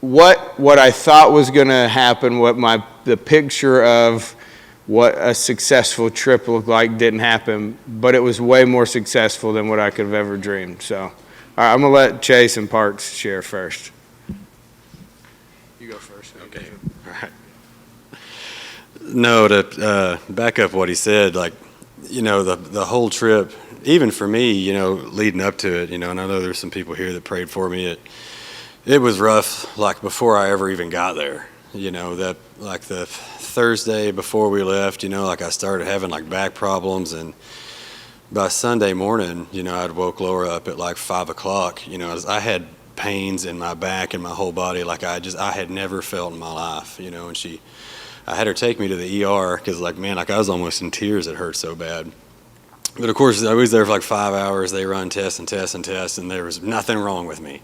what I thought was going to happen, the picture of what a successful trip looked like didn't happen, but it was way more successful than what I could have ever dreamed. So, all right, I'm going to let Chase and Parks share first. You go first. Okay. All right. No, to back up what he said, like, the whole trip, even for me, leading up to it, and I know there's some people here that prayed for me. It was rough, like before I ever even got there. That like the Thursday before we left, like I started having like back problems, and by Sunday morning, I'd woke Laura up at like 5 o'clock. I had pains in my back and my whole body like I had never felt in my life. And I had her take me to the ER because like I was almost in tears. It hurt so bad. But of course, I was there for like 5 hours. They run tests and tests and tests, and there was nothing wrong with me.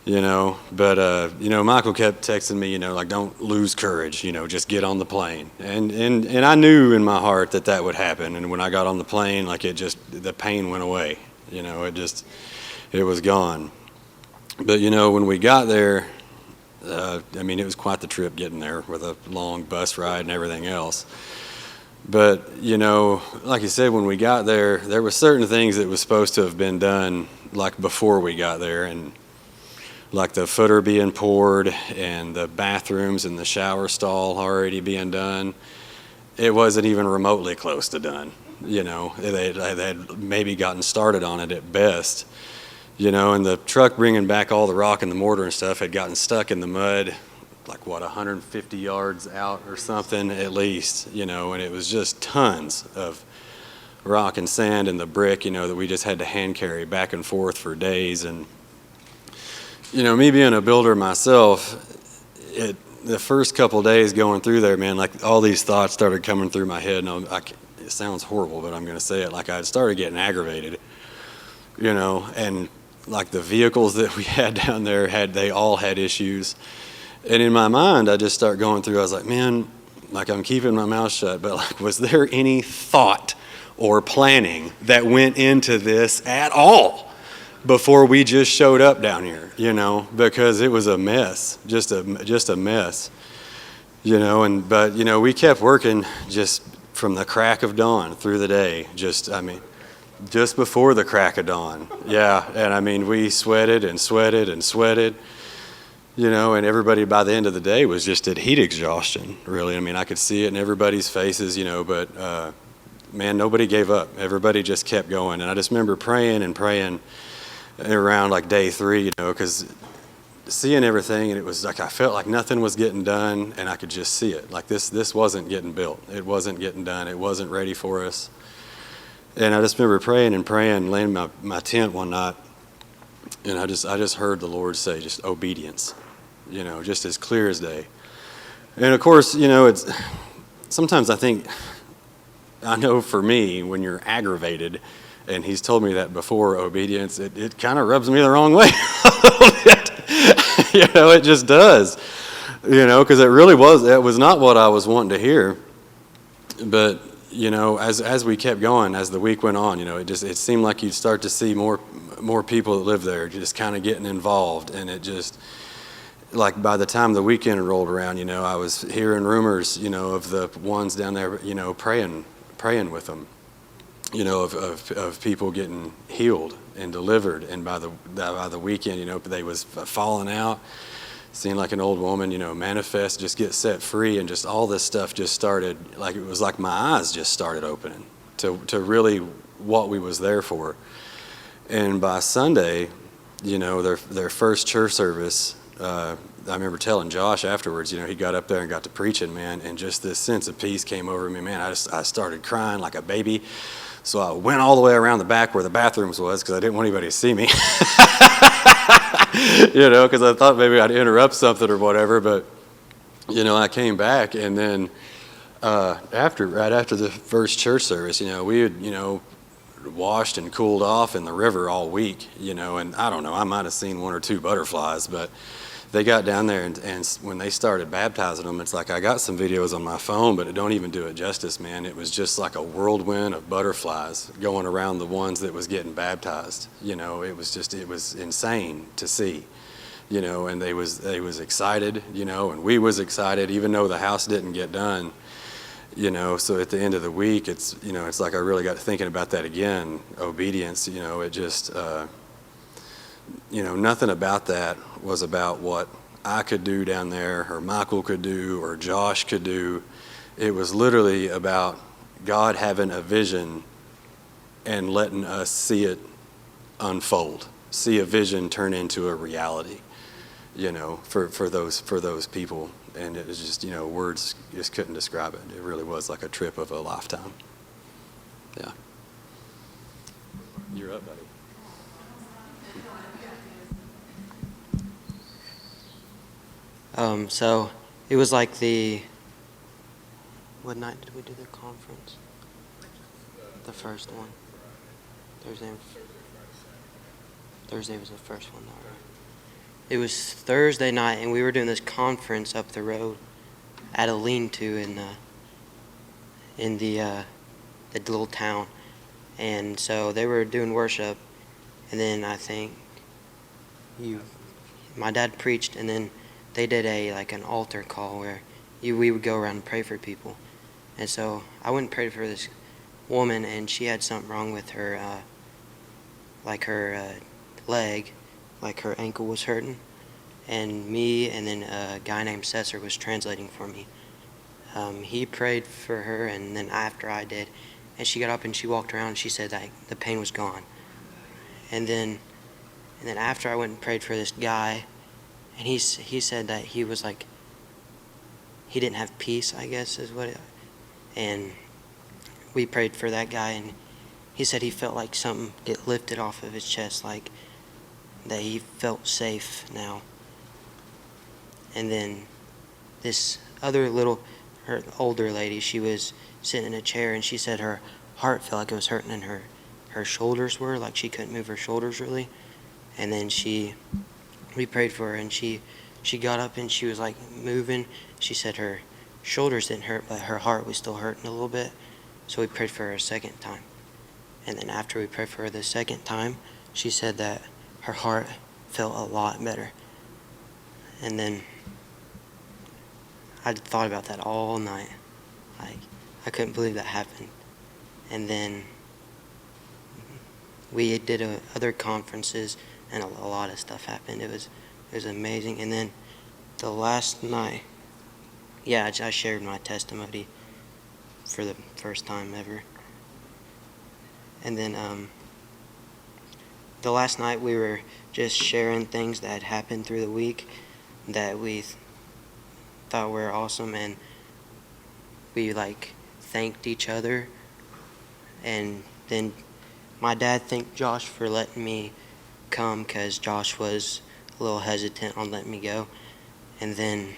But Michael kept texting me, like, don't lose courage, just get on the plane. And I knew in my heart that would happen. And when I got on the plane, like the pain went away, it was gone. But, when we got there, it was quite the trip getting there with a long bus ride and everything else. But, like you said, when we got there, there were certain things that was supposed to have been done, like before we got there. And like the footer being poured and the bathrooms and the shower stall already being done. It wasn't even remotely close to done. They had maybe gotten started on it at best. And the truck bringing back all the rock and the mortar and stuff had gotten stuck in the mud, like 150 yards out or something at least, and it was just tons of rock and sand and the brick, that we just had to hand carry back and forth for days. And me being a builder myself, the first couple days going through there, man, like all these thoughts started coming through my head. And it sounds horrible, but I'm going to say it. Like I started getting aggravated, and like the vehicles that we had down there they all had issues. And in my mind, I just start going through. I was like, man, like I'm keeping my mouth shut, but like, was there any thought or planning that went into this at all before we just showed up down here, because it was a mess, just a mess, but we kept working just from the crack of dawn through the day, just before the crack of dawn. Yeah. And we sweated and sweated and sweated, and everybody by the end of the day was just at heat exhaustion, really. I could see it in everybody's faces, but man, nobody gave up. Everybody just kept going. And I just remember praying and praying around like day 3, because seeing everything, and it was like I felt like nothing was getting done, and I could just see it. Like this wasn't getting built. It wasn't getting done. It wasn't ready for us. And I just remember praying and praying, laying in my tent one night, and I just heard the Lord say, just obedience, just as clear as day. And of course, it's sometimes I know for me, when you're aggravated, and he's told me that before, obedience, it kind of rubs me the wrong way a little bit. It just does, because it was not what I was wanting to hear. But, as we kept going, as the week went on, it seemed like you'd start to see more people that live there just kind of getting involved. And it just, like by the time the weekend rolled around, I was hearing rumors, of the ones down there, praying with them. Of people getting healed and delivered, and by the weekend, they was falling out, seeing like an old woman, manifest, just get set free, and just all this stuff just started, like it was like my eyes just started opening to really what we was there for. And by Sunday, their first church service, I remember telling Josh afterwards, he got up there and got to preaching, man, and just this sense of peace came over me, man. I started crying like a baby. So I went all the way around the back where the bathrooms was because I didn't want anybody to see me, because I thought maybe I'd interrupt something or whatever. But, I came back, and then right after the first church service, we had, washed and cooled off in the river all week, and I don't know, I might have seen 1 or 2 butterflies, but they got down there, and when they started baptizing them, it's like I got some videos on my phone, but it don't even do it justice, man. It was just like a whirlwind of butterflies going around the ones that was getting baptized. It was insane to see, and they was excited, and we was excited, even though the house didn't get done, So at the end of the week, it's like I really got thinking about that again. Obedience, it just, nothing about that was about what I could do down there, or Michael could do, or Josh could do. It was literally about God having a vision and letting us see it unfold, see a vision turn into a reality, for those people. And it was just, words just couldn't describe it. It really was like a trip of a lifetime. Yeah. You're up, buddy. So it was like what night did we do the conference? The first one. Thursday was the first one, though, right? It was Thursday night, and we were doing this conference up the road at a lean-to in the little town. And so they were doing worship, and then I think my dad preached, and then they did an altar call where we would go around and pray for people. And so I went and prayed for this woman, and she had something wrong with her, her leg, like her ankle was hurting. And me and then a guy named Cesar was translating for me. He prayed for her, and then after I did, and she got up and she walked around and she said that the pain was gone. And then after I went and prayed for this guy, and he said that he was like, he didn't have peace, I guess is what it, and we prayed for that guy, and he said he felt like something get lifted off of his chest, like that he felt safe now. And then this other her older lady, she was sitting in a chair, and she said her heart felt like it was hurting, and her shoulders were, like she couldn't move her shoulders really. And then we prayed for her, and she got up and she was like moving. She said her shoulders didn't hurt, but her heart was still hurting a little bit. So we prayed for her a second time. And then after we prayed for her the second time, she said that her heart felt a lot better. And then I thought about that all night. I couldn't believe that happened. And then we did other conferences, and a lot of stuff happened. It was amazing. And then the last night, I shared my testimony for the first time ever. And then the last night we were just sharing things that had happened through the week that we thought were awesome, and we thanked each other. And then my dad thanked Josh for letting me come, because Josh was a little hesitant on letting me go. And then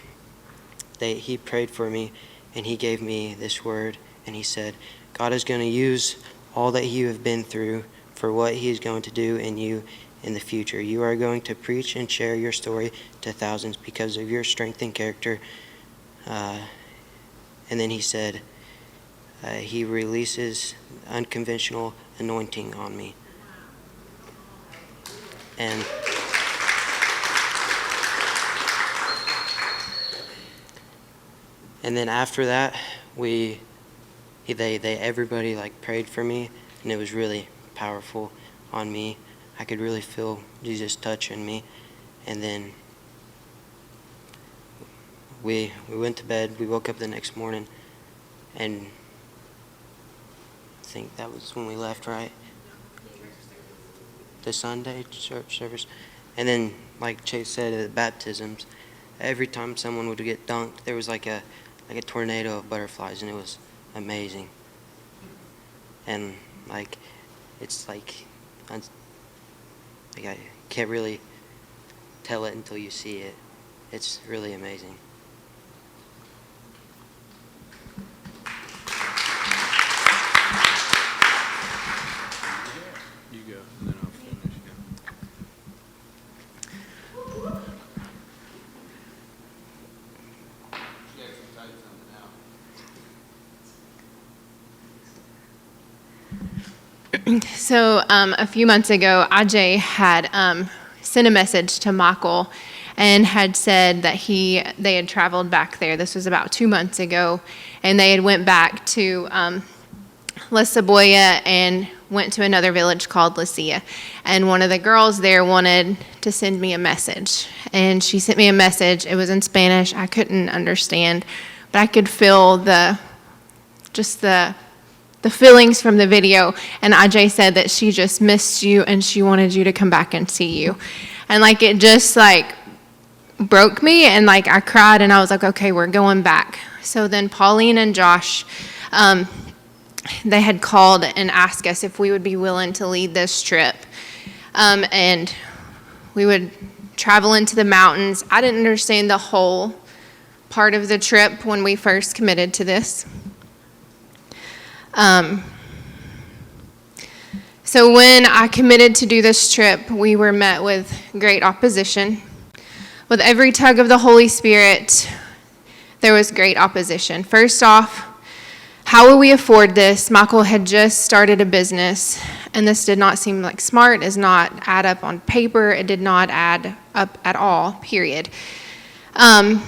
he prayed for me, and he gave me this word, and he said, God is going to use all that you have been through for what he is going to do in you in the future. You are going to preach and share your story to thousands because of your strength and character. And then he said, he releases unconventional anointing on me. And then after that, everybody prayed for me, and it was really powerful on me. I could really feel Jesus touching me. And then we went to bed. We woke up the next morning, and I think that was when we left, right? The Sunday church service. And then, like Chase said, at the baptisms, every time someone would get dunked, there was like a tornado of butterflies, and it was amazing. And it's I can't really tell it until you see it. It's really amazing. You go, and then I'll finish. So a few months ago, Ajay had sent a message to Michael, and had said that they had traveled back there. This was about 2 months ago, and they had went back to La Cebolla and went to another village called Lucia. And one of the girls there wanted to send me a message. And she sent me a message. It was in Spanish. I couldn't understand, but I could feel the feelings from the video. And IJ said that she just missed you and she wanted you to come back and see you. And like it just like broke me, and like I cried, and I was like, okay, we're going back. So then Pauline and Josh, they had called and asked us if we would be willing to lead this trip. And we would travel into the mountains. I didn't understand the whole part of the trip when we first committed to this. So when I committed to do this trip, we were met with great opposition. With every tug of the Holy Spirit, there was great opposition. First off, how will we afford this? Michael had just started a business, and this did not seem like smart, does not add up on paper. It did not add up at all, period. But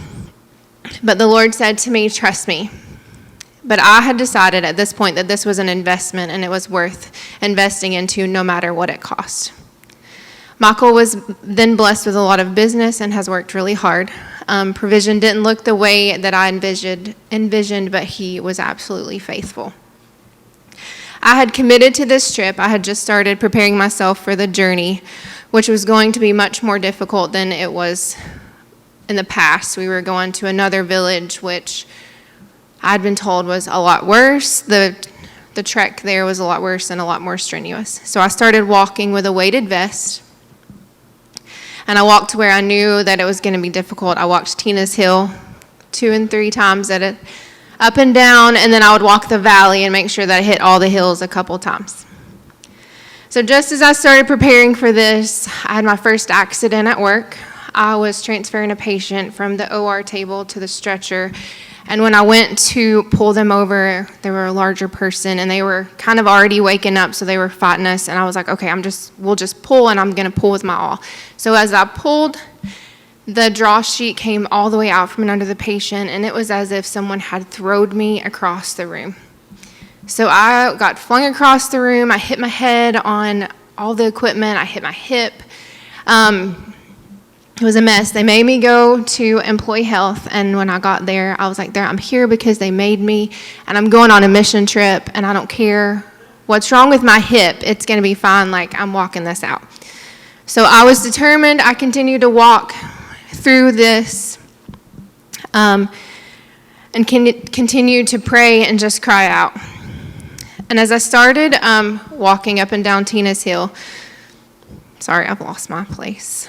the Lord said to me, trust me. But I had decided at this point that this was an investment, and it was worth investing into no matter what it cost. Michael was then blessed with a lot of business and has worked really hard. Provision didn't look the way that I envisioned, but he was absolutely faithful. I had committed to this trip. I had just started preparing myself for the journey, which was going to be much more difficult than it was in the past. We were going to another village, which I'd been told was a lot worse. The trek there was a lot worse and a lot more strenuous. So I started walking with a weighted vest. And I walked to where I knew that it was going to be difficult. I walked Tina's Hill 2 and 3 times at it, up and down, and then I would walk the valley and make sure that I hit all the hills a couple times. So just as I started preparing for this, I had my first accident at work. I was transferring a patient from the OR table to the stretcher, and when I went to pull them over, they were a larger person, and they were kind of already waking up, so they were fighting us, and I was like, okay, we'll just pull, and I'm going to pull with my all. So as I pulled, the draw sheet came all the way out from under the patient, and it was as if someone had thrown me across the room. So I got flung across the room. I hit my head on all the equipment. I hit my hip. It was a mess. They made me go to employee health, and when I got there, I was like, I'm here because they made me, and I'm going on a mission trip, and I don't care what's wrong with my hip. It's going to be fine. Like, I'm walking this out. So I was determined. I continued to walk through this and continued to pray and just cry out. And as I started walking up and down Tina's Hill, sorry, I've lost my place.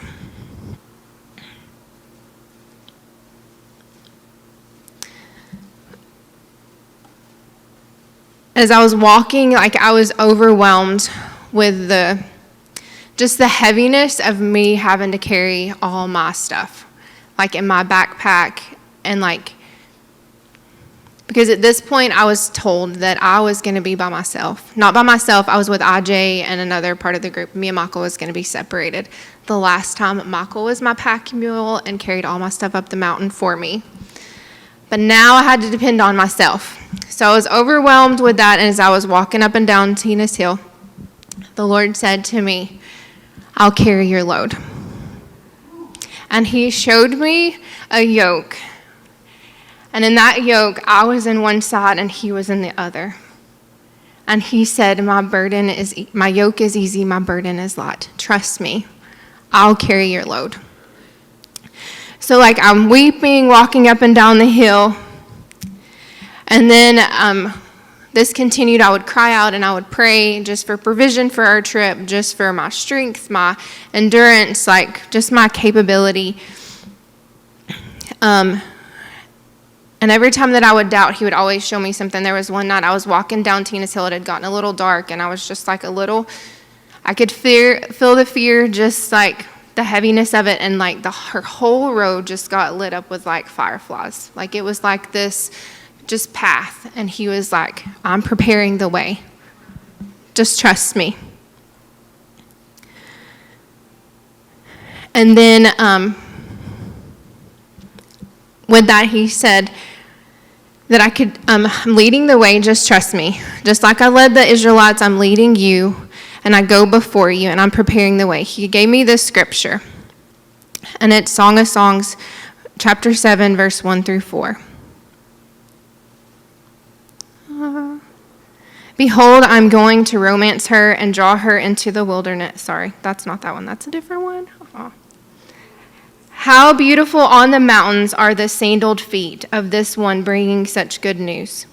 As I was walking, like I was overwhelmed with the heaviness of me having to carry all my stuff, like in my backpack, and because at this point I was told that I was going to be by myself. Not by myself, I was with IJ and another part of the group. Me and Michael was going to be separated. The last time, Michael was my pack mule and carried all my stuff up the mountain for me. But now I had to depend on myself. So I was overwhelmed with that, and as I was walking up and down Tina's Hill, the Lord said to me, I'll carry your load. And he showed me a yoke. And in that yoke, I was in one side and he was in the other. And he said, my yoke is easy, my burden is light. Trust me, I'll carry your load. So I'm weeping, walking up and down the hill. And then this continued. I would cry out and I would pray just for provision for our trip, just for my strength, my endurance, just my capability. And every time that I would doubt, he would always show me something. There was one night I was walking down Tina's Hill. It had gotten a little dark, and I was just I could feel the fear, just the heaviness of it, and her whole road just got lit up with fireflies. It was this just path, and he was I'm preparing the way. Just trust me. And then With that, he said that I'm leading the way, just trust me. Just like I led the Israelites, I'm leading you, and I go before you, and I'm preparing the way. He gave me this scripture, and it's Song of Songs, chapter 7, verse 1 through 4. Behold, I'm going to romance her and draw her into the wilderness. Sorry, that's not that one. That's a different one. Oh. How beautiful on the mountains are the sandaled feet of this one bringing such good news.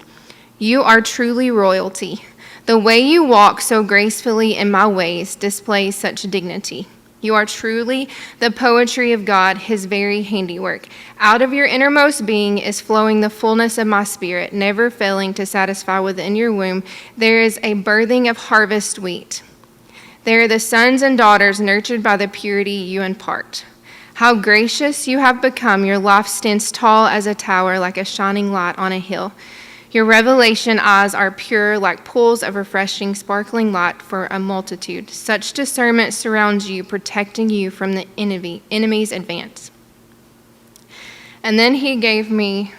You are truly royalty. The way you walk so gracefully in my ways displays such dignity. You are truly the poetry of God, his very handiwork. Out of your innermost being is flowing the fullness of my spirit, never failing to satisfy within your womb. There is a birthing of harvest wheat. They are the sons and daughters nurtured by the purity you impart. How gracious you have become. Your life stands tall as a tower, like a shining light on a hill. Your revelation eyes are pure, like pools of refreshing, sparkling light for a multitude. Such discernment surrounds you, protecting you from the enemy's advance. And then he gave me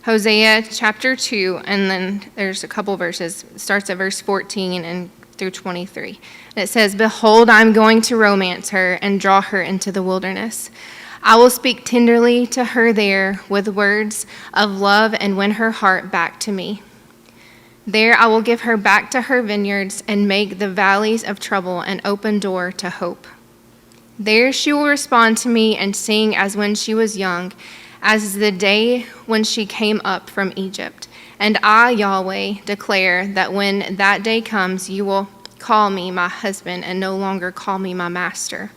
Hosea chapter 2, and then there's a couple verses. It starts at verse 14 and through 23. And it says, Behold, I'm going to romance her and draw her into the wilderness. I will speak tenderly to her there with words of love and win her heart back to me. There I will give her back to her vineyards and make the valleys of trouble an open door to hope. There she will respond to me and sing as when she was young, as the day when she came up from Egypt. And I, Yahweh, declare that when that day comes, you will call me my husband and no longer call me my master.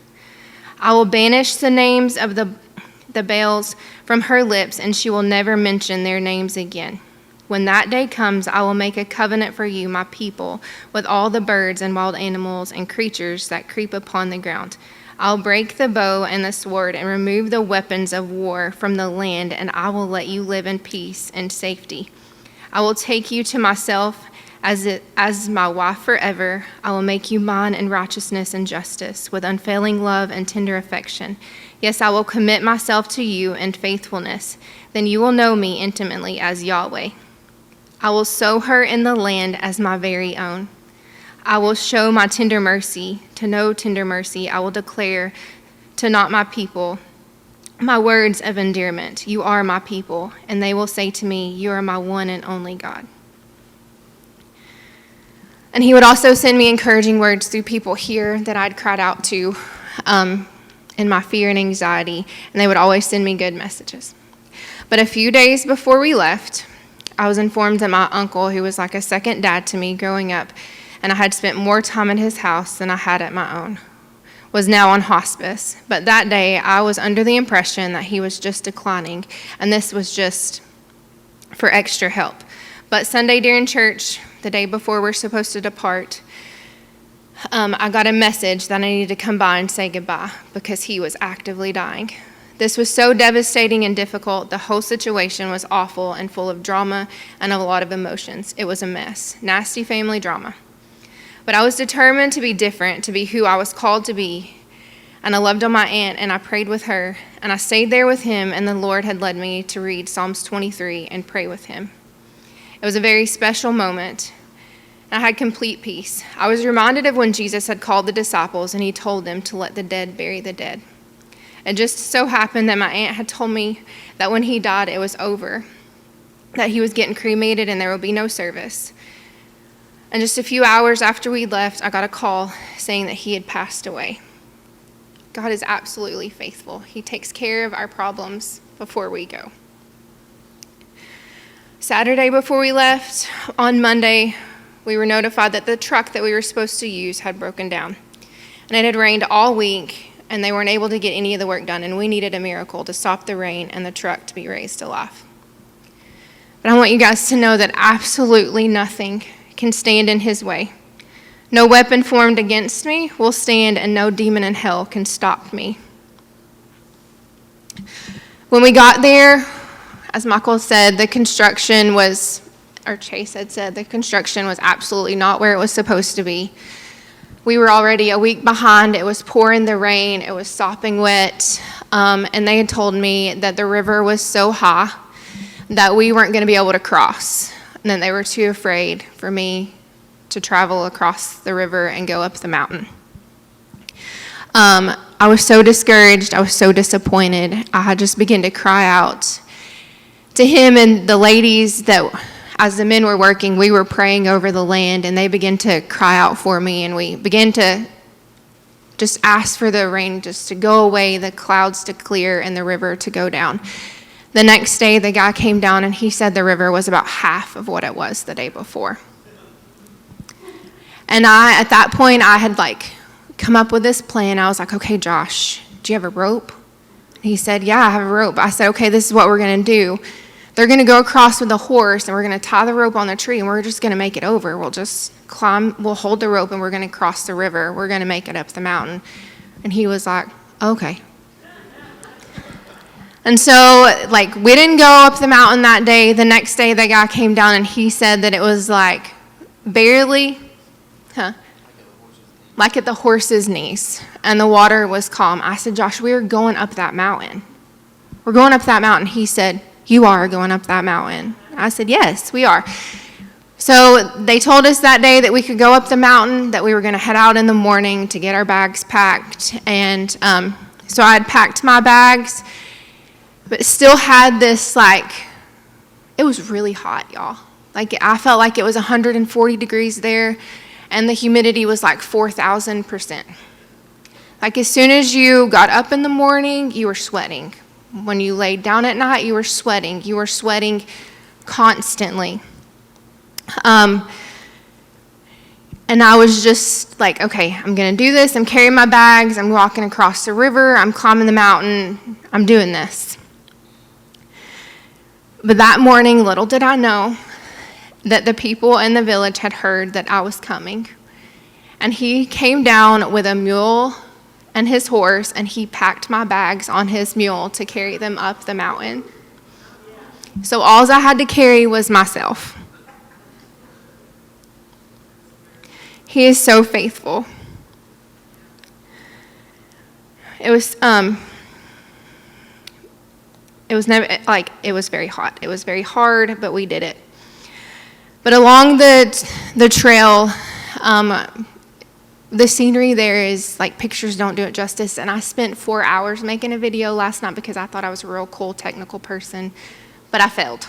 I will banish the names of the Baals from her lips, and she will never mention their names again. When that day comes, I will make a covenant for you, my people, with all the birds and wild animals and creatures that creep upon the ground. I'll break the bow and the sword and remove the weapons of war from the land, and I will let you live in peace and safety. I will take you to myself as my wife forever. I will make you mine in righteousness and justice, with unfailing love and tender affection. Yes, I will commit myself to you in faithfulness. Then you will know me intimately as Yahweh. I will sow her in the land as my very own. I will show my tender mercy. To no tender mercy, I will declare to not my people my words of endearment. You are my people, and they will say to me, you are my one and only God. And he would also send me encouraging words through people here that I'd cried out to in my fear and anxiety, and they would always send me good messages. But a few days before we left, I was informed that my uncle, who was like a second dad to me growing up, and I had spent more time at his house than I had at my own, was now on hospice. But that day, I was under the impression that he was just declining, and this was just for extra help. But Sunday during church, the day before we're supposed to depart, I got a message that I needed to come by and say goodbye because he was actively dying. This was so devastating and difficult. The whole situation was awful and full of drama and a lot of emotions. It was a mess. Nasty family drama. But I was determined to be different, to be who I was called to be. And I loved on my aunt, and I prayed with her, and I stayed there with him, and the Lord had led me to read Psalms 23 and pray with him. It was a very special moment. I had complete peace. I was reminded of when Jesus had called the disciples, and he told them to let the dead bury the dead. It just so happened that my aunt had told me that when he died, it was over, that he was getting cremated and there would be no service. And just a few hours after we left, I got a call saying that he had passed away. God is absolutely faithful. He takes care of our problems before we go. Saturday before we left, on Monday, we were notified that the truck that we were supposed to use had broken down. And it had rained all week, and they weren't able to get any of the work done, and we needed a miracle to stop the rain and the truck to be raised to life. But I want you guys to know that absolutely nothing can stand in his way. No weapon formed against me will stand, and no demon in hell can stop me. When we got there, as Michael said, the construction was, or Chase had said, the construction was absolutely not where it was supposed to be. We were already a week behind. It was pouring the rain. It was sopping wet. and they had told me that the river was so high that we weren't going to be able to cross, and that they were too afraid for me to travel across the river and go up the mountain. I was so discouraged. I was so disappointed. I had just begun to cry out to him, and the ladies that, as the men were working, we were praying over the land, and they began to cry out for me, and we began to just ask for the rain just to go away, the clouds to clear, and the river to go down. The next day, the guy came down, and he said the river was about half of what it was the day before. And at that point, I had come up with this plan. I was like, okay, Josh, do you have a rope? He said, yeah, I have a rope. I said, okay, this is what we're going to do. They're going to go across with a horse, and we're going to tie the rope on the tree, and we're just going to make it over. We'll just climb, we'll hold the rope, and we're going to cross the river. We're going to make it up the mountain. And he was like, okay. And so, we didn't go up the mountain that day. The next day, the guy came down, and he said that it was barely, like at the horse's knees, and the water was calm. I said, Josh, we are going up that mountain. We're going up that mountain. He said, you are going up that mountain. I said, yes, we are. So they told us that day that we could go up the mountain, that we were going to head out in the morning to get our bags packed. And so I had packed my bags, but still had this, it was really hot, y'all. I felt like it was 140 degrees there, and the humidity was 4,000%. As soon as you got up in the morning, you were sweating. When you laid down at night, you were sweating. You were sweating constantly. And I was just okay, I'm going to do this. I'm carrying my bags. I'm walking across the river. I'm climbing the mountain. I'm doing this. But that morning, little did I know that the people in the village had heard that I was coming. And he came down with a mule and his horse, and he packed my bags on his mule to carry them up the mountain. So all I had to carry was myself. He is so faithful. It was never it was very hot. It was very hard, but we did it. But along the trail, the scenery there is pictures don't do it justice. And I spent 4 hours making a video last night because I thought I was a real cool technical person, but I failed.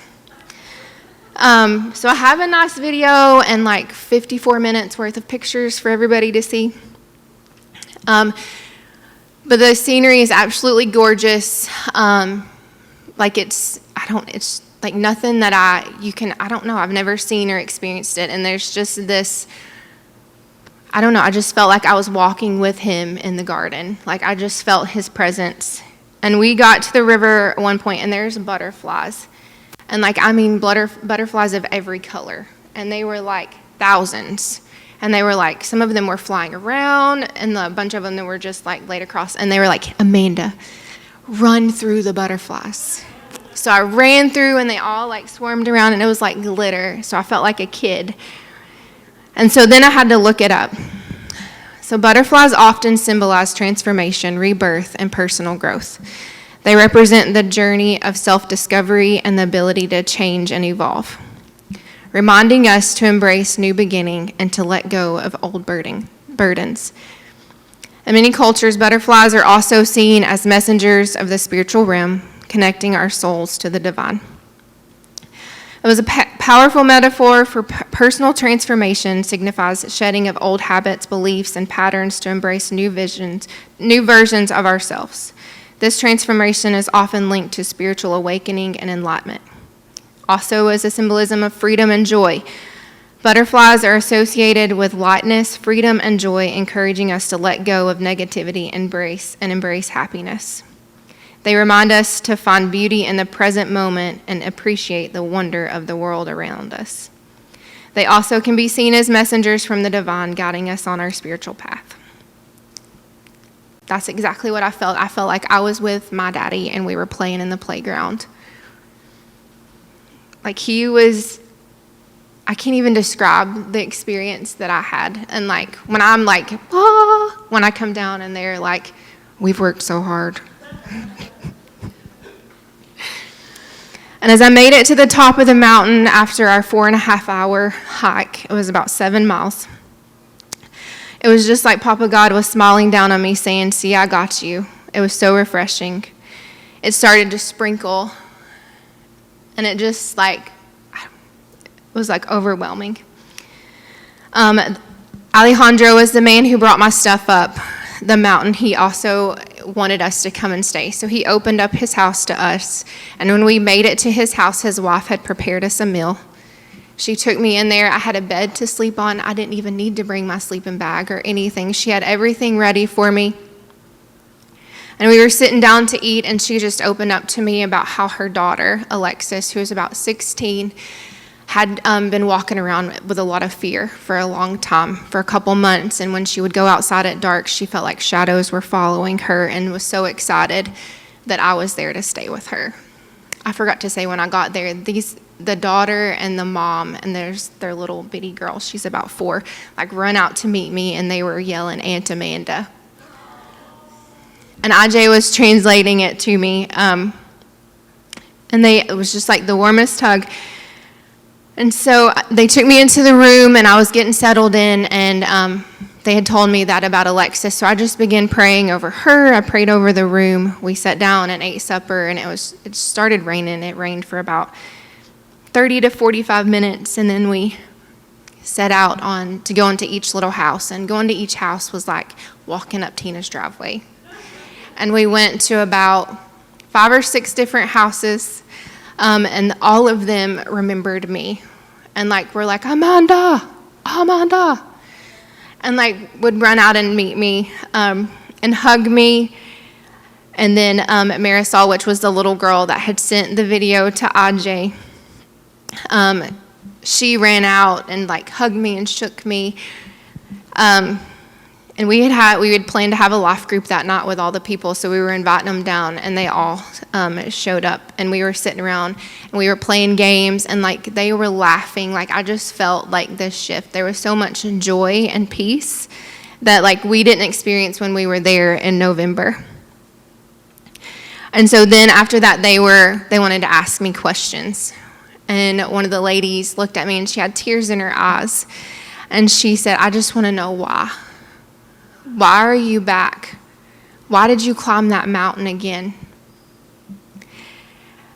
So I have a nice video and 54 minutes worth of pictures for everybody to see. But the scenery is absolutely gorgeous. It's nothing that I don't know, I've never seen or experienced it. And there's just this, I don't know, I just felt like I was walking with him in the garden. I just felt his presence. And we got to the river at one point, and there's butterflies. And butterflies of every color. And they were thousands. And they were some of them were flying around, and a bunch of them that were just laid across. And they were Amanda, run through the butterflies. So I ran through, and they all swarmed around, and it was glitter. So I felt like a kid. And so then I had to look it up. So butterflies often symbolize transformation, rebirth, and personal growth. They represent the journey of self-discovery and the ability to change and evolve, reminding us to embrace new beginning and to let go of old burdens. In many cultures, butterflies are also seen as messengers of the spiritual realm, connecting our souls to the divine. It was a powerful metaphor for personal transformation, signifies shedding of old habits, beliefs, and patterns to embrace new versions of ourselves. This transformation is often linked to spiritual awakening and enlightenment. Also, as a symbolism of freedom and joy, butterflies are associated with lightness, freedom, and joy, encouraging us to let go of negativity and embrace happiness. They remind us to find beauty in the present moment and appreciate the wonder of the world around us. They also can be seen as messengers from the divine, guiding us on our spiritual path. That's exactly what I felt. I felt like I was with my daddy, and we were playing in the playground. He was, I can't even describe the experience that I had. And when I'm when I come down and they're we've worked so hard. And as I made it to the top of the mountain after our 4.5-hour hike, it was about 7 miles. It was just like Papa God was smiling down on me saying, "See, I got you." It was so refreshing. It started to sprinkle, and it just it was like overwhelming. Alejandro was the man who brought my stuff up the mountain. He also wanted us to come and stay. So he opened up his house to us. And when we made it to his house, his wife had prepared us a meal. She took me in there. I had a bed to sleep on. I didn't even need to bring my sleeping bag or anything. She had everything ready for me. And we were sitting down to eat, and she just opened up to me about how her daughter, Alexis, who was about 16, had been walking around with a lot of fear for a long time, for a couple months. And when she would go outside at dark, she felt like shadows were following her and was so excited that I was there to stay with her. I forgot to say when I got there, the daughter and the mom, and there's their little bitty girl, she's about 4, run out to meet me, and they were yelling, "Aunt Amanda." And IJ was translating it to me, and it was just like the warmest hug. And so they took me into the room, and I was getting settled in, and they had told me that about Alexis. So I just began praying over her. I prayed over the room. We sat down and ate supper, and it started raining. It rained for about 30 to 45 minutes, and then we set out to go into each little house. And going to each house was like walking up Tina's driveway. And we went to about 5 or 6 different houses, and all of them remembered me. And we're like, Amanda, and would run out and meet me and hug me. And then Marisol, which was the little girl that had sent the video to Aj, she ran out and hugged me and shook me. And we had planned to have a life group that night with all the people, so we were inviting them down, and they all showed up. And we were sitting around, and we were playing games, and they were laughing. I just felt this shift. There was so much joy and peace that we didn't experience when we were there in November. And so then after that, they wanted to ask me questions. And one of the ladies looked at me, and she had tears in her eyes, and she said, "I just want to know why. Why are you back? Why did you climb that mountain again?"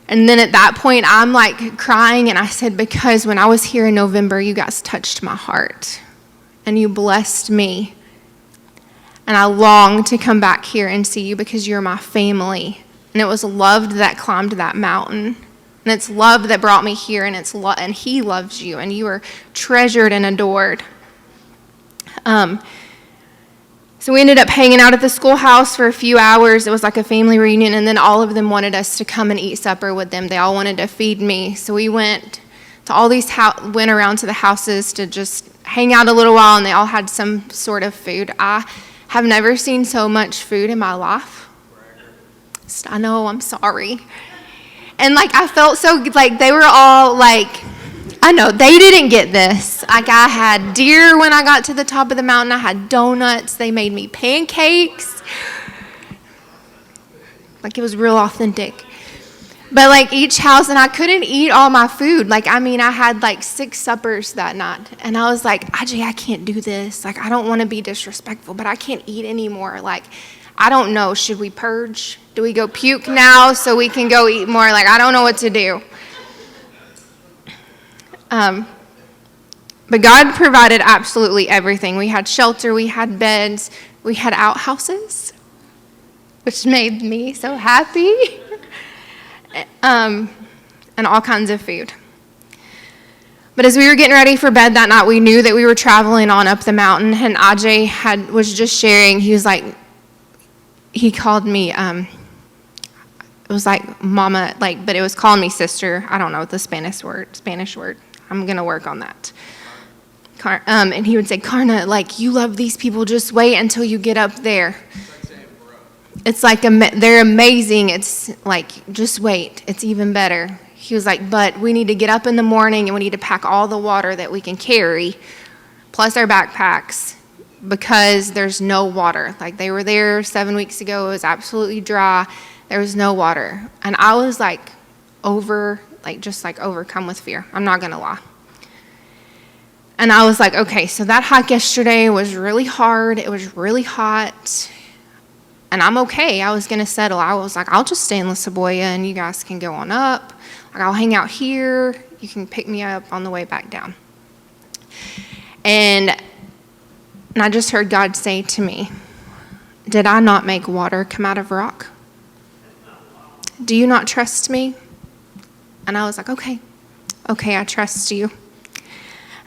And then at that point, I'm crying, and I said, "Because when I was here in November, you guys touched my heart, and you blessed me. And I long to come back here and see you because you're my family. And it was love that climbed that mountain. And it's love that brought me here, and and he loves you, and you are treasured and adored." So we ended up hanging out at the schoolhouse for a few hours. It was like a family reunion, and then all of them wanted us to come and eat supper with them. They all wanted to feed me. So we went to all these went around to the houses to just hang out a little while, and they all had some sort of food. I have never seen so much food in my life. I know, I'm sorry. And I felt so they were all I know, they didn't get this. I had deer when I got to the top of the mountain. I had donuts. They made me pancakes. It was real authentic. But each house, and I couldn't eat all my food. I had 6 suppers that night. And I was like, Aj, I can't do this. I don't want to be disrespectful, but I can't eat anymore. I don't know. Should we purge? Do we go puke now so we can go eat more? I don't know what to do. But God provided absolutely everything. We had shelter, we had beds, we had outhouses, which made me so happy, and all kinds of food. But as we were getting ready for bed that night, we knew that we were traveling on up the mountain, and Aj was just sharing. He was he called me, it was mama, but it was calling me sister. I don't know the Spanish word. I'm going to work on that. And he would say, "Karna, you love these people. Just wait until you get up there. It's they're amazing. It's just wait. It's even better." He was "But we need to get up in the morning, and we need to pack all the water that we can carry, plus our backpacks. because there's no water. Like, they were there 7 weeks ago. It was absolutely dry. There was no water. And I was just overcome with fear. I'm not going to lie. And I was like, okay, so that hike yesterday was really hard. It was really hot. And I'm okay. I was going to settle. I was like, I'll just stay in La Cebolla and you guys can go on up. Like, I'll hang out here. You can pick me up on the way back down. And I just heard God say to me, did I not make water come out of rock? Do you not trust me? And I was like, okay, I trust you.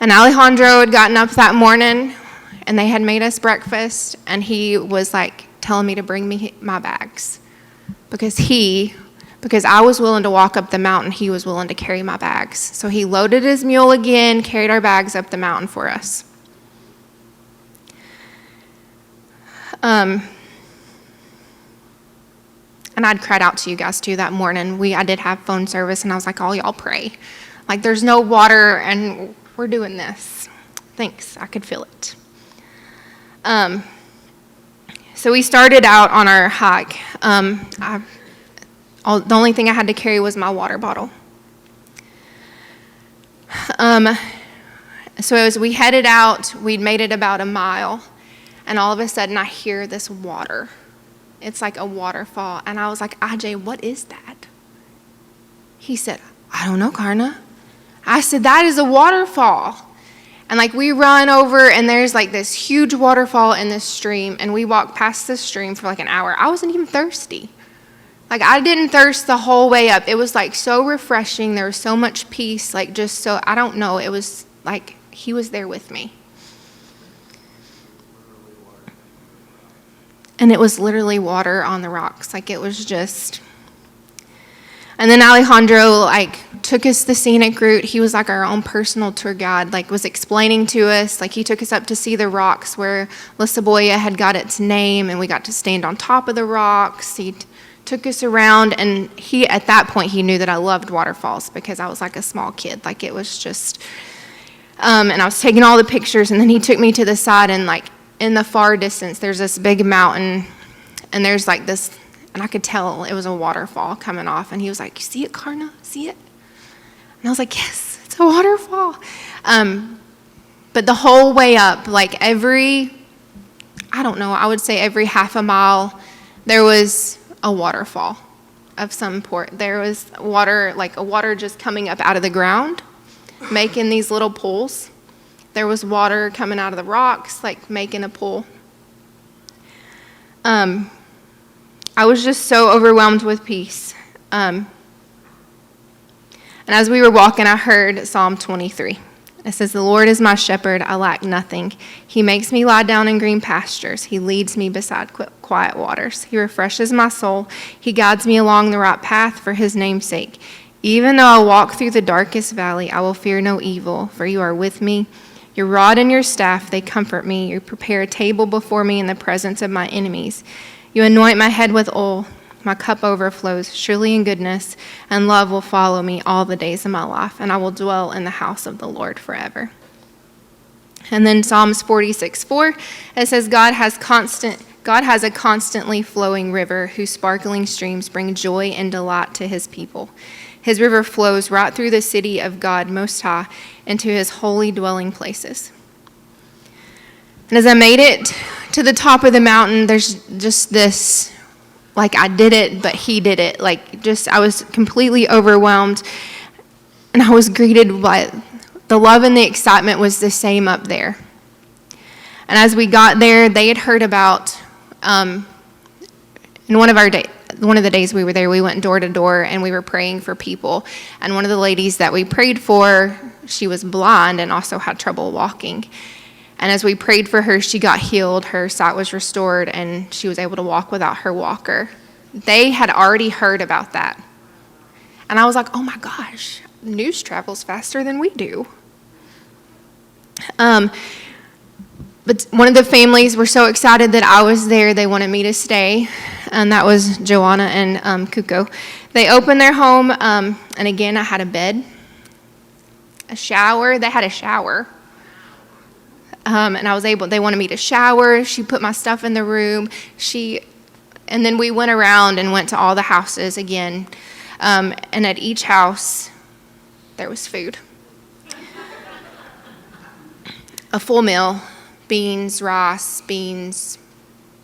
And Alejandro had gotten up that morning, and they had made us breakfast, and he was like telling me to bring me my bags. Because I was willing to walk up the mountain, he was willing to carry my bags. So he loaded his mule again, carried our bags up the mountain for us. And I'd cried out to you guys too that morning. I did have phone service, and I was like, oh, y'all pray. Like, there's no water, and we're doing this. Thanks, I could feel it. So we started out on our hike. The only thing I had to carry was my water bottle. So as we headed out, we'd made it about a mile, and all of a sudden I hear this water. It's like a waterfall, and I was like, Ajay, what is that? He said, I don't know, Karna. I said, that is a waterfall. And like, we run over, and there's like this huge waterfall in this stream, and we walked past this stream for like an hour. I wasn't even thirsty. Like, I didn't thirst the whole way up. It was like so refreshing. There was so much peace, like just so, I don't know. It was like he was there with me. And it was literally water on the rocks. Like, it was just... And then Alejandro, took us the scenic route. He was like our own personal tour guide, was explaining to us. He took us up to see the rocks where La Cebolla had got its name, and we got to stand on top of the rocks. He took us around, and at that point, he knew that I loved waterfalls because I was like a small kid. It was just... and I was taking all the pictures, and then he took me to the side, and, in the far distance, there's this big mountain, and there's, this... And I could tell it was a waterfall coming off. And he was like, you see it, Karna? See it? And I was like, yes, it's a waterfall. But the whole way up, I would say every half a mile, there was a waterfall of some sort. There was water, a water just coming up out of the ground, making these little pools. There was water coming out of the rocks, making a pool. I was just so overwhelmed with peace. And as we were walking, I heard Psalm 23. It says, the Lord is my shepherd, I lack nothing. He makes me lie down in green pastures. He leads me beside quiet waters. He refreshes my soul. He guides me along the right path for his name's sake. Even though I walk through the darkest valley, I will fear no evil, for you are with me. Your rod and your staff, they comfort me. You prepare a table before me in the presence of my enemies. You anoint my head with oil, my cup overflows. Surely in goodness and love will follow me all the days of my life, and I will dwell in the house of the Lord forever. And then Psalms 46:4, it says, God has a constantly flowing river whose sparkling streams bring joy and delight to his people. His river flows right through the city of God Most High into his holy dwelling places. And as I made it to the top of the mountain, there's just this, I did it, but he did it. I was completely overwhelmed. And I was greeted by the love and the excitement was the same up there. And as we got there, they had heard about, in one of the days we were there, we went door to door and we were praying for people. And one of the ladies that we prayed for, she was blind and also had trouble walking. And as we prayed for her, she got healed, her sight was restored, and she was able to walk without her walker. They had already heard about that. And I was like, oh my gosh, news travels faster than we do. But one of the families were so excited that I was there, they wanted me to stay, and that was Joanna and Kuko. They opened their home, and again, I had a bed, a shower. They had a shower. And they wanted me to shower. She put my stuff in the room. And then we went around and went to all the houses again. And at each house, there was food. A full meal, beans, rice, beans,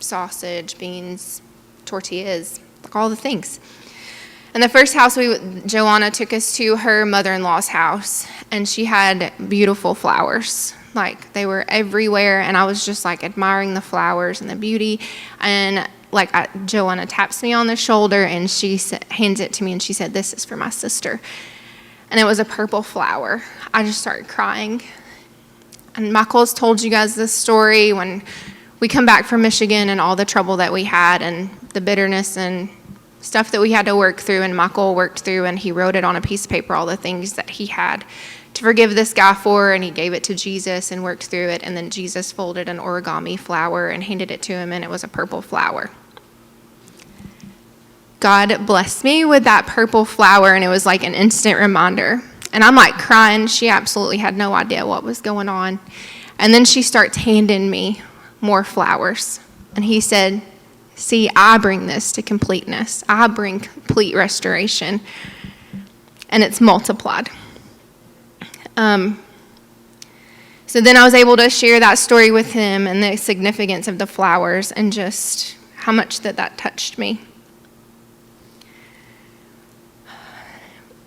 sausage, beans, tortillas, like all the things. And the first house Joanna took us to her mother-in-law's house, and she had beautiful flowers. Like, they were everywhere, and I was just like admiring the flowers and the beauty. And Joanna taps me on the shoulder, and she hands it to me, and she said, "This is for my sister." And it was a purple flower. I just started crying. And Michael's told you guys this story when we come back from Michigan and all the trouble that we had and the bitterness and stuff that we had to work through, and Michael worked through, and he wrote it on a piece of paper, all the things that he had to forgive this guy for, and he gave it to Jesus and worked through it, and then Jesus folded an origami flower and handed it to him, and it was a purple flower. God blessed me with that purple flower, and it was like an instant reminder. And I'm like crying. She absolutely had no idea what was going on. And then she starts handing me more flowers. And he said, "See, I bring this to completeness. I bring complete restoration." And it's multiplied. So then I was able to share that story with him and the significance of the flowers and just how much that touched me.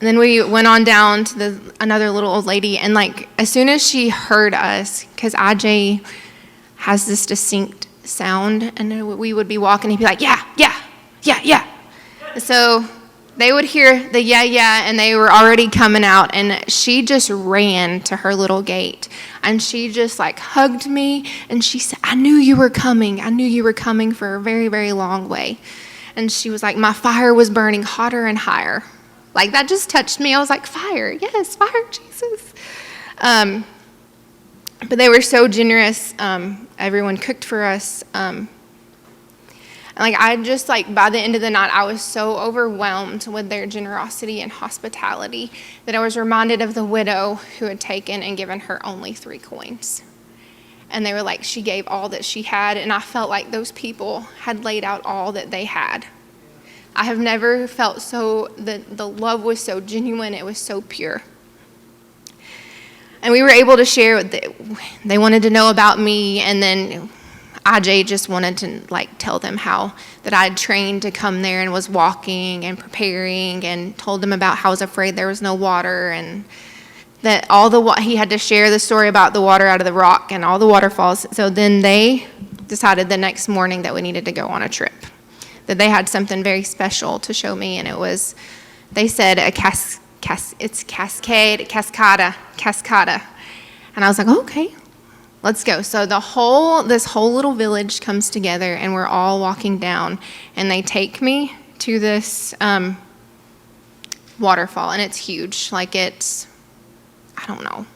And then we went on down to another little old lady, and as soon as she heard us, because IJ has this distinct sound, and we would be walking, he'd be like, "Yeah, yeah, yeah, yeah." So they would hear the yeah, yeah, and they were already coming out, and she just ran to her little gate, and she just hugged me, and she said, "I knew you were coming. I knew you were coming for a very, very long way." And she was like, "My fire was burning hotter and higher." That just touched me. I was like, fire, yes, fire, Jesus. But they were so generous. Everyone cooked for us. I just, by the end of the night, I was so overwhelmed with their generosity and hospitality that I was reminded of the widow who had taken and given her only 3 coins. And they were like, she gave all that she had, and I felt like those people had laid out all that they had. I have never felt the love was so genuine, it was so pure. And we were able to share, they wanted to know about me, and then IJ just wanted to tell them how that I had trained to come there and was walking and preparing, and told them about how I was afraid there was no water, and that he had to share the story about the water out of the rock and all the waterfalls. So then they decided the next morning that we needed to go on a trip, that they had something very special to show me, and it was, they said, it's cascada. And I was like, okay, let's go. So this whole little village comes together, and we're all walking down, and they take me to this waterfall, and it's huge. It's, I don't know,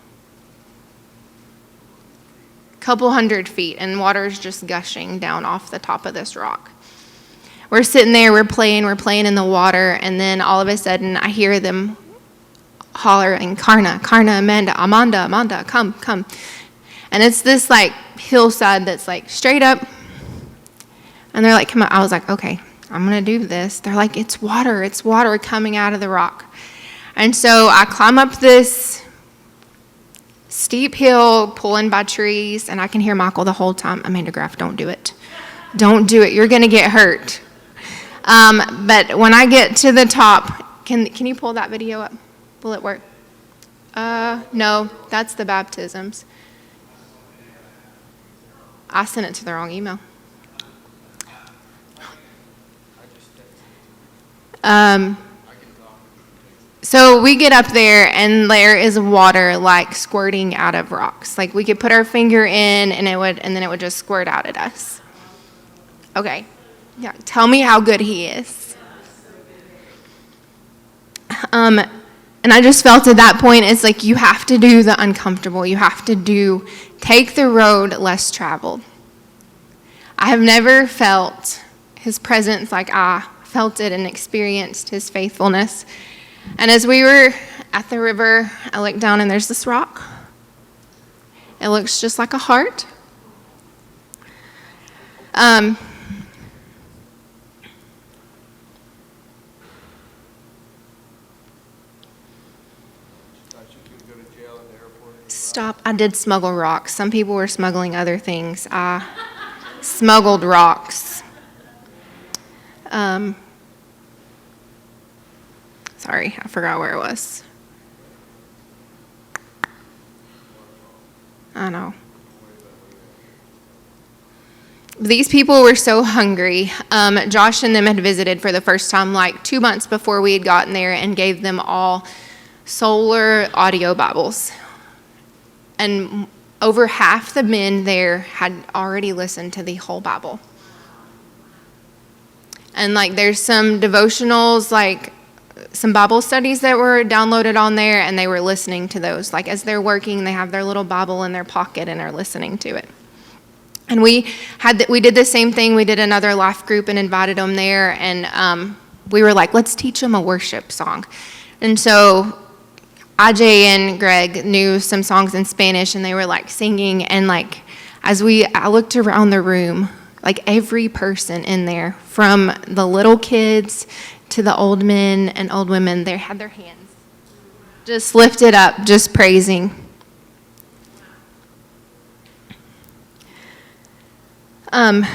a couple 100 feet, and water's just gushing down off the top of this rock. We're sitting there, we're playing in the water, and then all of a sudden I hear them hollering, Karna, Amanda, come. And it's this hillside that's straight up. And they're like, come on. I was like, okay, I'm going to do this. They're like, it's water coming out of the rock. And so I climb up this steep hill, pulling by trees, and I can hear Michael the whole time, Amanda Graff, don't do it. Don't do it. You're going to get hurt. But when I get to the top, can you pull that video up? Will it work? No, that's the baptisms. I sent it to the wrong email. So we get up there, and there is water squirting out of rocks. We could put our finger in, and then it would just squirt out at us. Okay. Yeah, tell me how good he is. And I just felt at that point, it's you have to do the uncomfortable. You have to take the road less traveled. I have never felt his presence like I felt it and experienced his faithfulness. And as we were at the river, I looked down, and there's this rock. It looks just like a heart. Stop. I did smuggle rocks. Some people were smuggling other things. I smuggled rocks. Sorry, I forgot where it was. I know. These people were so hungry. Josh and them had visited for the first time like 2 months before we had gotten there and gave them all solar audio Bibles. And over half the men there had already listened to the whole Bible. And like there's some devotionals, like some Bible studies that were downloaded on there, and they were listening to those. Like as they're working, they have their little Bible in their pocket and are listening to it. And we did the same thing. We did another life group and invited them there, and we were like, let's teach them a worship song. And so AJ and Greg knew some songs in Spanish, and they were like singing. And like I looked around the room, like every person in there, from the little kids to the old men and old women, they had their hands just lifted up, just praising. But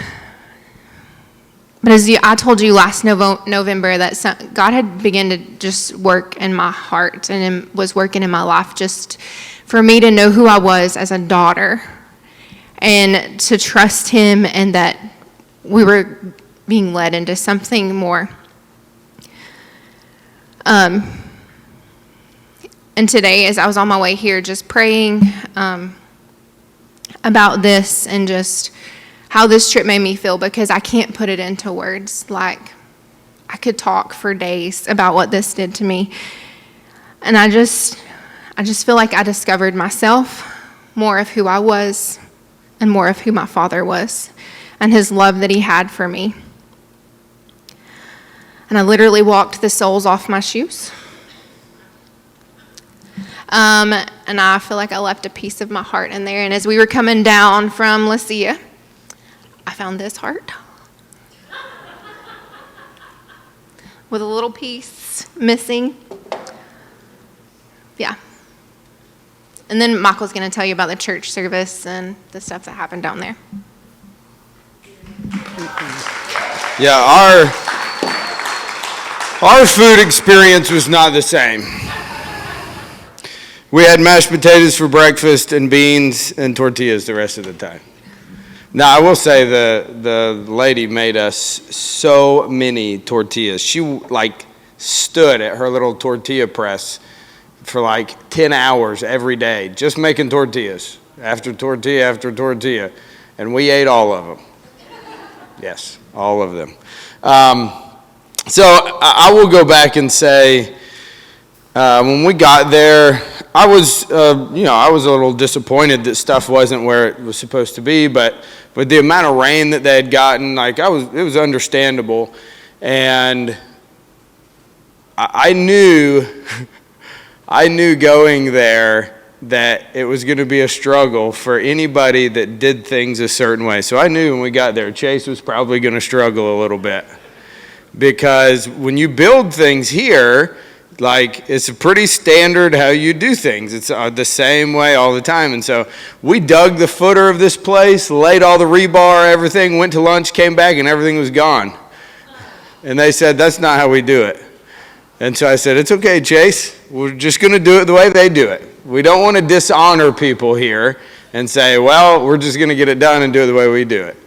as I told you last November that God had begun to just work in my heart and was working in my life just for me to know who I was as a daughter and to trust him, and that we were being led into something more. And today, as I was on my way here, just praying about this and just how this trip made me feel, because I can't put it into words. Like, I could talk for days about what this did to me. And I just feel like I discovered myself, more of who I was, and more of who my Father was, and his love that he had for me. And I literally walked the soles off my shoes. And I feel like I left a piece of my heart in there. And as we were coming down from Lucia, I found this heart with a little piece missing. Yeah. And then Michael's going to tell you about the church service and the stuff that happened down there. Yeah, our food experience was not the same. We had mashed potatoes for breakfast and beans and tortillas the rest of the time. Now, I will say the lady made us so many tortillas. She like stood at her little tortilla press for like 10 hours every day, just making tortillas, after tortilla after tortilla. And we ate all of them. Yes, all of them. So I will go back and say, when we got there, I was a little disappointed that stuff wasn't where it was supposed to be, but with the amount of rain that they had gotten, it was understandable, and I knew going there that it was going to be a struggle for anybody that did things a certain way. So I knew when we got there, Chase was probably going to struggle a little bit, because when you build things here, like, it's a pretty standard how you do things. It's the same way all the time. And so we dug the footer of this place, laid all the rebar, everything, went to lunch, came back, and everything was gone. And they said, that's not how we do it. And so I said, it's okay, Chase. We're just going to do it the way they do it. We don't want to dishonor people here and say, well, we're just going to get it done and do it the way we do it.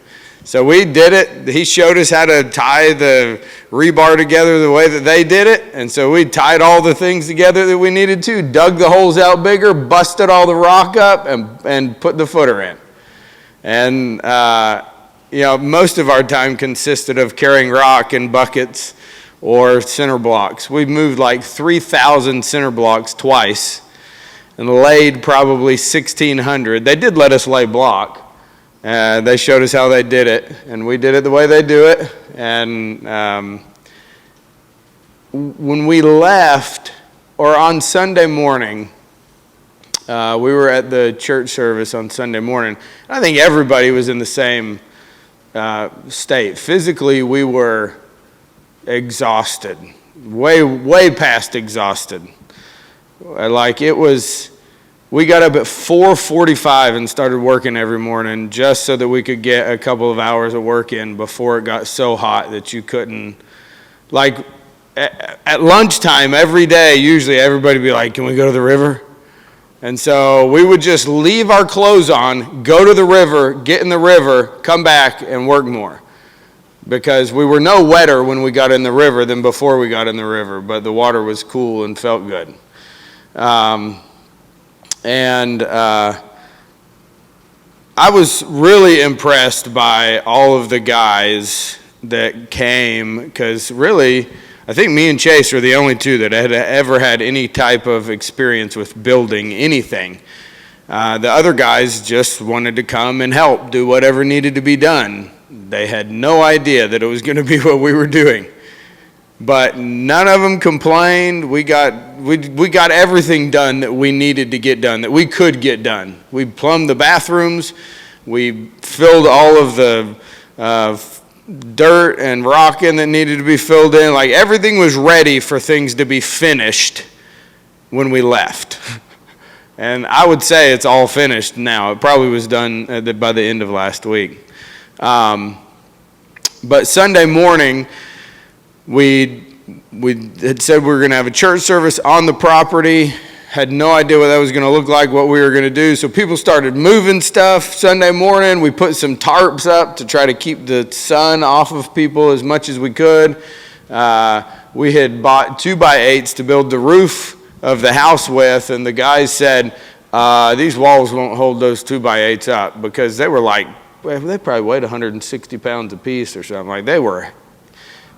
So we did it. He showed us how to tie the rebar together the way that they did it. And so we tied all the things together that we needed to, dug the holes out bigger, busted all the rock up, and put the footer in. And, most of our time consisted of carrying rock in buckets or center blocks. We moved like 3,000 center blocks twice and laid probably 1,600. They did let us lay block. They showed us how they did it, and we did it the way they do it. And when we left, or on Sunday morning, we were at the church service on Sunday morning. I think everybody was in the same state. Physically, we were exhausted, way past exhausted. We got up at 4:45 and started working every morning just so that we could get a couple of hours of work in before it got so hot that you couldn't. At lunchtime every day, usually everybody would be like, "Can we go to the river?" And so we would just leave our clothes on, go to the river, get in the river, come back and work more. Because we were no wetter when we got in the river than before we got in the river, but the water was cool and felt good. I was really impressed by all of the guys that came, because really, I think me and Chase are the only two that had ever had any type of experience with building anything. The other guys just wanted to come and help do whatever needed to be done. They had no idea that it was going to be what we were doing. But none of them complained. We got everything done that we needed to get done, that we could get done. We plumbed the bathrooms. We filled all of the dirt and rock in that needed to be filled in. Everything was ready for things to be finished when we left. And I would say it's all finished now. It probably was done by the end of last week. But Sunday morning, we had said we were going to have a church service on the property. Had no idea what that was going to look like, what we were going to do. So people started moving stuff Sunday morning. We put some tarps up to try to keep the sun off of people as much as we could. We had bought 2x8s to build the roof of the house with, and the guys said, these walls won't hold those 2x8s up, because they were they probably weighed 160 pounds a piece or something. They were.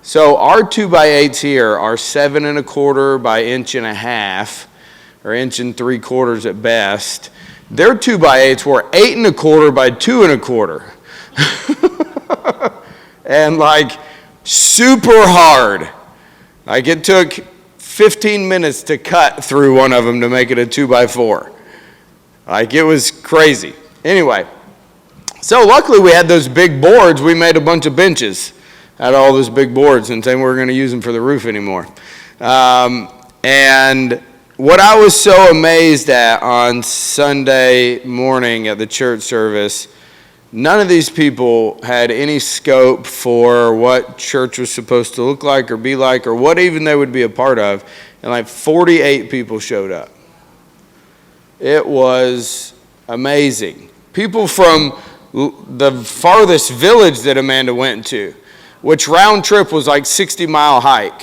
So our 2x8s here are 7 1/4 by 1.5 or 1 3/4 at best. Their 2x8s were 8 1/4 by 2 1/4. And super hard. It took 15 minutes to cut through one of them to make it a 2x4. It was crazy. Anyway, so luckily we had those big boards. We made a bunch of benches out of all those big boards and saying we were going to use them for the roof anymore. And what I was so amazed at on Sunday morning at the church service, none of these people had any scope for what church was supposed to look like or be like or what even they would be a part of. And 48 people showed up. It was amazing. People from the farthest village that Amanda went to, which round trip was 60-mile hike,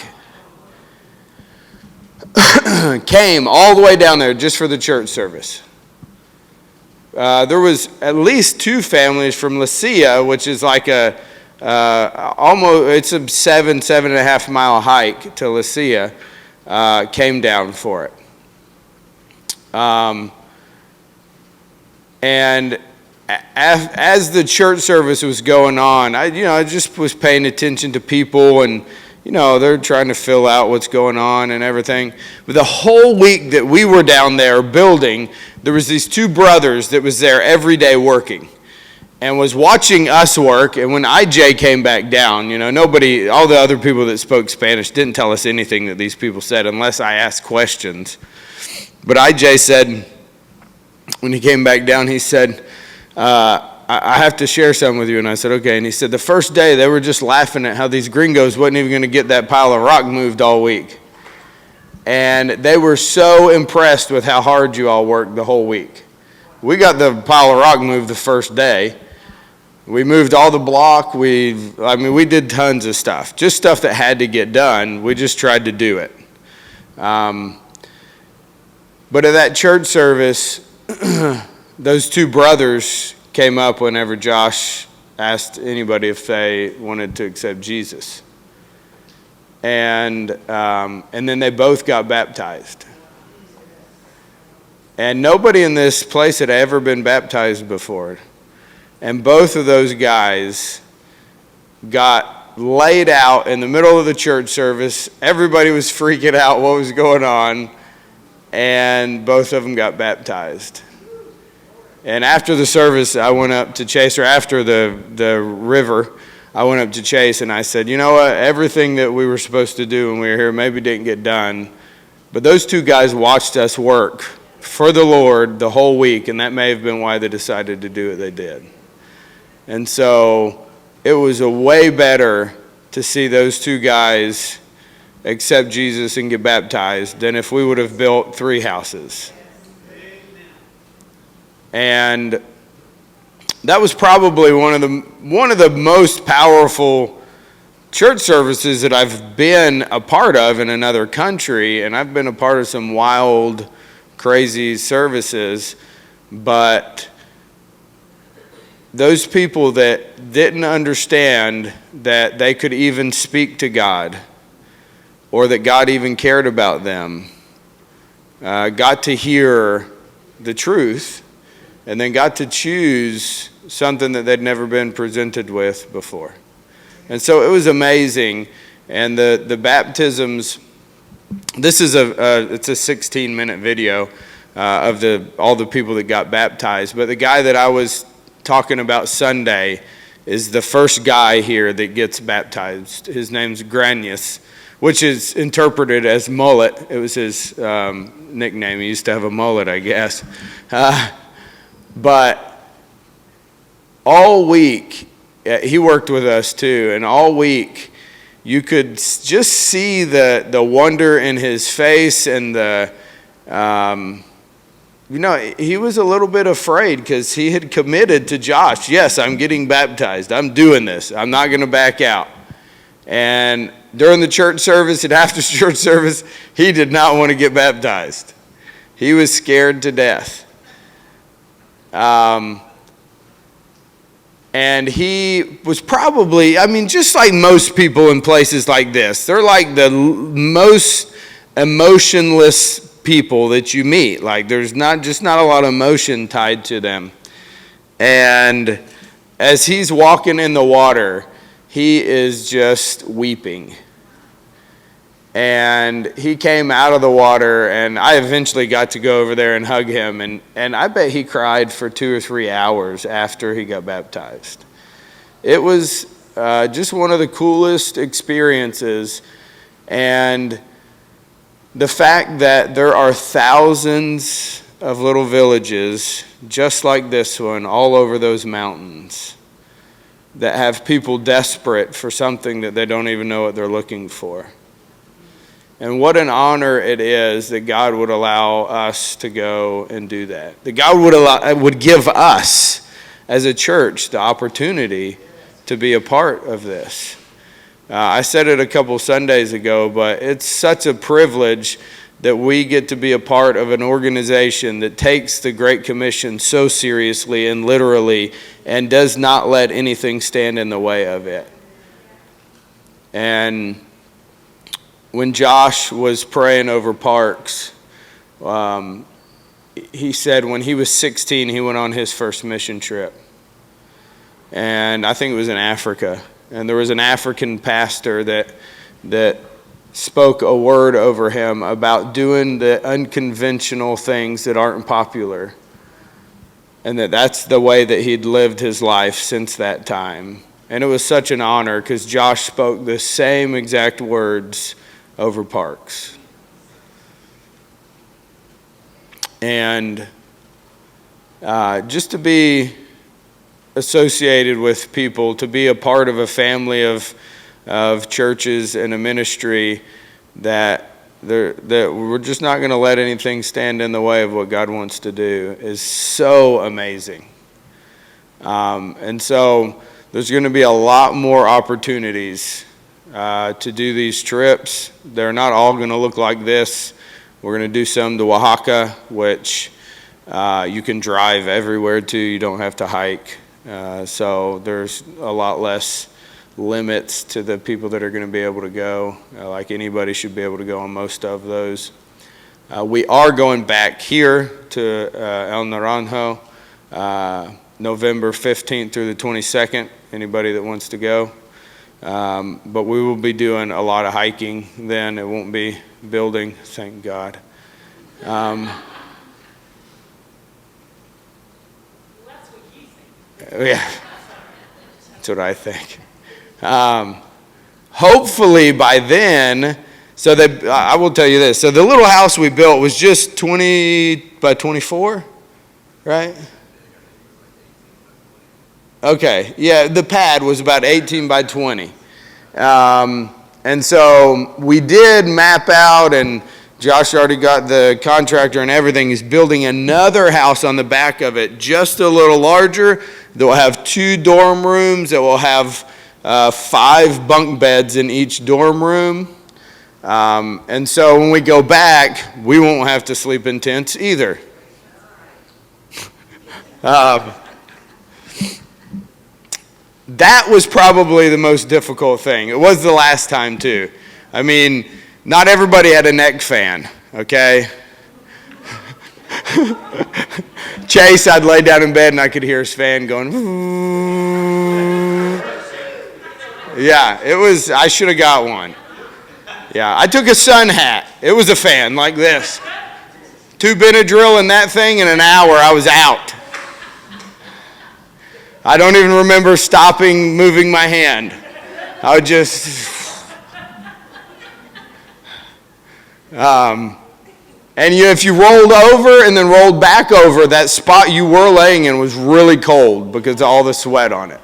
came all the way down there just for the church service. There was at least 2 families from Lycia, which is it's a 7.5 mile hike to Lycia, came down for it. And as the church service was going on, I just was paying attention to people, and they're trying to fill out what's going on and everything. But the whole week that we were down there building, there was these 2 brothers that was there every day working and was watching us work. And when IJ came back down, all the other people that spoke Spanish didn't tell us anything that these people said unless I asked questions. But IJ said, when he came back down, he said, I have to share something with you. And I said, okay. And he said, the first day they were just laughing at how these gringos wasn't even going to get that pile of rock moved all week. And they were so impressed with how hard you all worked the whole week. We got the pile of rock moved the first day. We moved all the block. We did tons of stuff. Just stuff that had to get done. We just tried to do it. But at that church service, those 2 brothers came up whenever Josh asked anybody if they wanted to accept Jesus. And then they both got baptized. And nobody in this place had ever been baptized before. And both of those guys got laid out in the middle of the church service. Everybody was freaking out what was going on. and both of them got baptized. And after the service, I went up to Chase, or after the river, I went up to Chase and I said, you know what, everything that we were supposed to do when we were here maybe didn't get done, but those two guys watched us work for the Lord the whole week, and that may have been why they decided to do what they did. And so it was a way better to see those two guys accept Jesus and get baptized than if we would have built 3 houses. And that was probably one of the most powerful church services that I've been a part of in another country, and I've been a part of some wild, crazy services, but those people that didn't understand that they could even speak to God or that God even cared about them got to hear the truth and then got to choose something that they'd never been presented with before. And so it was amazing. And the baptisms, this is it's a 16-minute video of all the people that got baptized. But the guy that I was talking about Sunday is the first guy here that gets baptized. His name's Graff, which is interpreted as mullet. It was his nickname. He used to have a mullet, I guess. But all week, he worked with us too, and all week you could just see the wonder in his face, and he was a little bit afraid because he had committed to Josh. Yes, I'm getting baptized. I'm doing this. I'm not going to back out. And during the church service and after church service, he did not want to get baptized. He was scared to death. And he was probably, just like most people in places like this, they're like the most emotionless people that you meet. Like there's not a lot of emotion tied to them. And as he's walking in the water, he is just weeping. And he came out of the water, and I eventually got to go over there and hug him, and I bet he cried for 2 or 3 hours after he got baptized. It was just one of the coolest experiences, and the fact that there are thousands of little villages just like this one all over those mountains that have people desperate for something that they don't even know what they're looking for. And what an honor it is that God would allow us to go and do that. That God would give us as a church the opportunity to be a part of this. I said it a couple Sundays ago, but it's such a privilege that we get to be a part of an organization that takes the Great Commission so seriously and literally and does not let anything stand in the way of it. And when Josh was praying over parks, he said when he was 16, he went on his first mission trip. And I think it was in Africa. And there was an African pastor that spoke a word over him about doing the unconventional things that aren't popular. And that's the way that he'd lived his life since that time. And it was such an honor because Josh spoke the same exact words over parks. And just to be associated with people, to be a part of a family of churches and a ministry that we're just not going to let anything stand in the way of what God wants to do is so amazing. And so there's going to be a lot more opportunities to do these trips. They're not all going to look like this. We're going to do some to Oaxaca, which you can drive everywhere to. You don't have to hike. So there's a lot less limits to the people that are going to be able to go. Like anybody should be able to go on most of those. We are going back here to El Naranjo, November 15th through the 22nd. Anybody that wants to go. But we will be doing a lot of hiking then. It won't be building, thank God. Yeah, that's what I think. Hopefully by then, so that I will tell you this. So the little house we built was just 20 by 24, right? Okay, yeah, the pad was about 18 by 20. And so we did map out, and Josh already got the contractor and everything. He's building another house on the back of it, just a little larger, that will have 2 dorm rooms, that will have 5 bunk beds in each dorm room. And so when we go back, we won't have to sleep in tents either. That was probably the most difficult thing. It was the last time too. I mean, not everybody had a neck fan, okay? Chase, I'd lay down in bed and I could hear his fan going. Yeah, it was, I should have got one. Yeah, I took a sun hat. It was a fan like this. 2 Benadryl in that thing, in an hour I was out. I don't even remember stopping moving my hand. I would just... and if you rolled over and then rolled back over, that spot you were laying in was really cold because of all the sweat on it.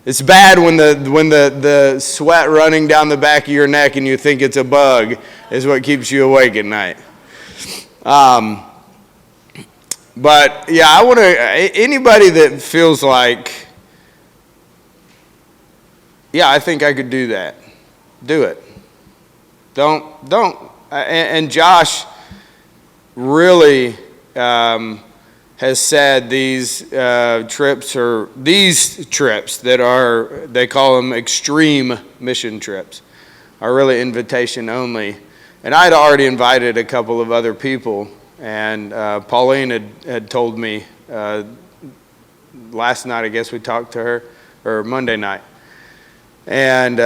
It's bad when the sweat running down the back of your neck and you think it's a bug is what keeps you awake at night. But yeah, I want to, anybody that feels like, yeah, I think I could do that. Do it. Don't. And Josh really has said these trips that are, they call them extreme mission trips, are really invitation only. And I had already invited a couple of other people. And Pauline had told me last night, I guess we talked to her, or Monday night. And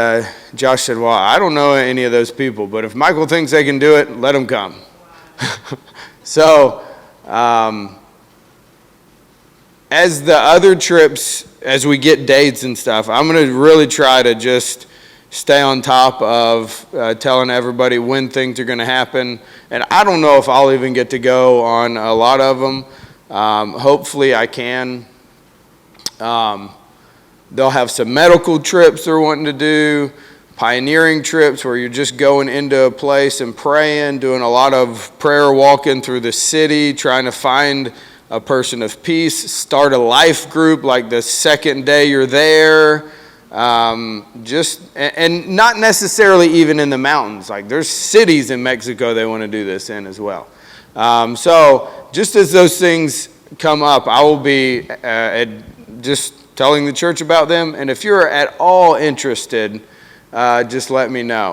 Josh said, well, I don't know any of those people, but if Michael thinks they can do it, let them come. So as the other trips, as we get dates and stuff, I'm going to really try to just stay on top of telling everybody when things are going to happen. And I don't know if I'll even get to go on a lot of them. Hopefully I can. They'll have some medical trips they're wanting to do, pioneering trips where you're just going into a place and praying, doing a lot of prayer walking through the city, trying to find a person of peace, start a life group like the second day you're there. And not necessarily even in the mountains. Like there's cities in Mexico they want to do this in as well. So just as those things come up, I will be just telling the church about them. And if you're at all interested, just let me know.